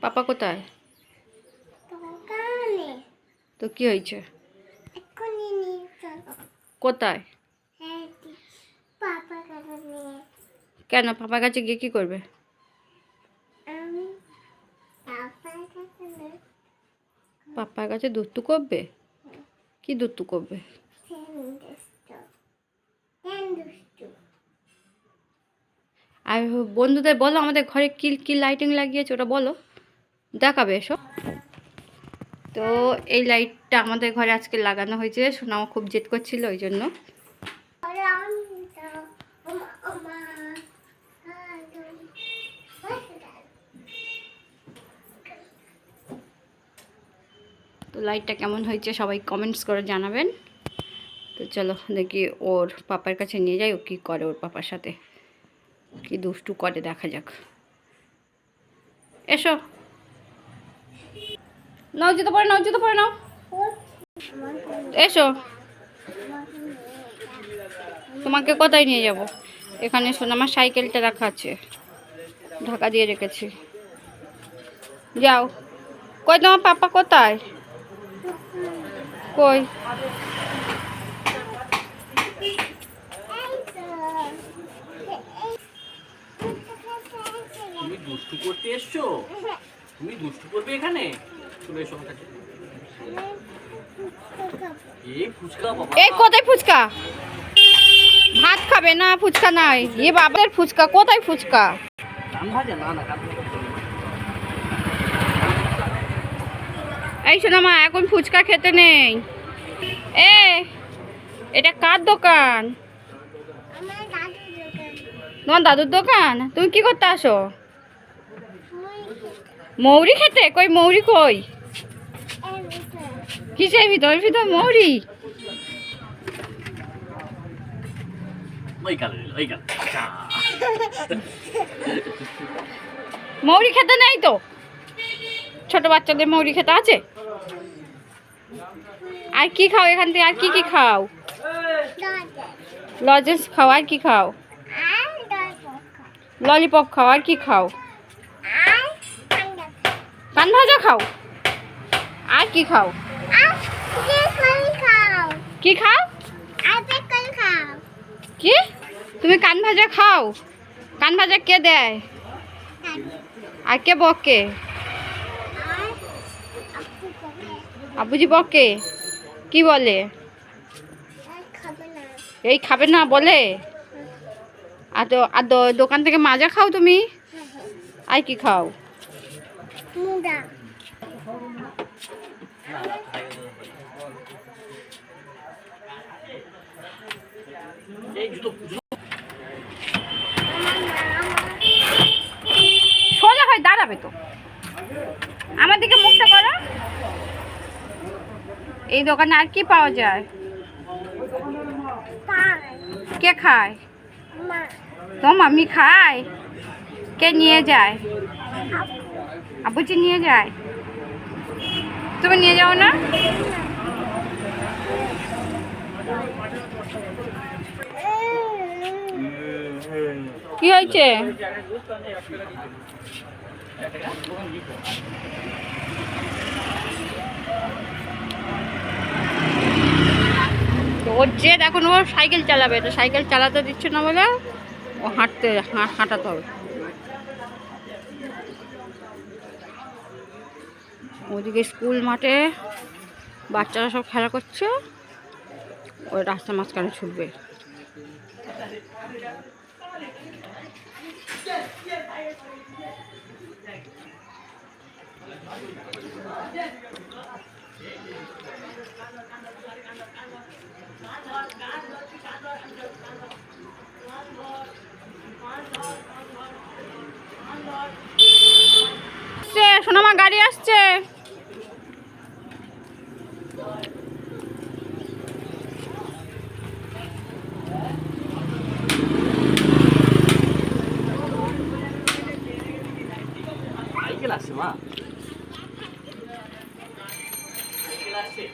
পাপা কোথায়? তো কি হয়েছে? কোথায়? কেন পাপার কাছে গিয়ে কি করবে? পাপার কাছে দুষ্টু করবে? কি দুষ্টু করবে? আর বন্ধুদের বলো আমাদের ঘরে কি কি লাইটিং লাগিয়েছে ওটা বলো, দেখাবে এসো। তো এই লাইটটা আমাদের ঘরে আজকে লাগানো হয়েছে, সোনামা খুব জেদ করছিল ওই জন্য। তো লাইটটা কেমন হয়েছে সবাই কমেন্টস করে জানাবেন। তো চলো দেখি ওর পাপার কাছে নিয়ে যাই, ও কী করে ওর পাপার সাথে, কি দুষ্টু করে দেখা যাক। এসো, নাও জুতো পরে নাও, জুতো পরে নাও, এসো। তোমাকে কোথায় নিয়ে যাব? এখানে সোনামার সাইকেলটা রাখা আছে, ঢাকা দিয়ে রেখেছি। যাও। কই তোমার পাপা কোথায়? কই? তুমি দুষ্টু করতে এসছো? তুমি দুষ্টু করবে এখানে? চলে এসো আমার কাছে। এই ফুচকা বাবা। এই কোথায় ফুচকা? ভাত খাবে না, ফুচকা নাই। এ বাবার ফুচকা, কোথায় ফুচকা? কান ভাজা না না কান ভাজা। এই সোনামা এখন ফুচকা খেতে নেই। এ এটা কার দোকান? তোমার দাদুর দোকান। তুমি কি করতে আসো? মৌরি খেতে? কই মৌরি কই? কিসের ভিতর? ভিতর মৌরি? ওই কাল ওই কাল। মৌরি খেতে নেই তো? ছোট বাচ্চাদের মৌরি খেতে আছে? আর কি খাও এখান থেকে? আর কি কি খাও? লজেন্স খাও, আর কি খাও? ললিপপ খাও, আর কি খাও? পান ভাজা খাও, আর কি খাও? কি খাও? কি তুমি কান ভাজা খাও? কান ভাজা কে দেয়? আর কে বকে? আবুজি বকে, কি বলে? এই খাবে না বলে? আর তো দোকান থেকে মাজা খাও তুমি? আর কি খাও? সোজা হয় দাঁড়াবে তো, আমার দিকে মুখটা করো। এই দোকানে আর কি পাওয়া যায়? কে খায়? তোমার মাম্মি খায়? কে নিয়ে যায়? আবুজি নিয়ে যায়। তুমি নিয়ে যাও না? কি হয়েছে? ওর যে এখন ও সাইকেল চালাবে, তো সাইকেল চালাতে দিচ্ছে না বলে ও হাঁটাতে হবে। ওদিকে স্কুল মাঠে বাচ্চারা সব খেলা করছে, ওই রাস্তার মাঝখানে ছুটবে। সোনামা গাড়ি আসছে। সাইকেল আসছে মা, সাইকেল আসছে।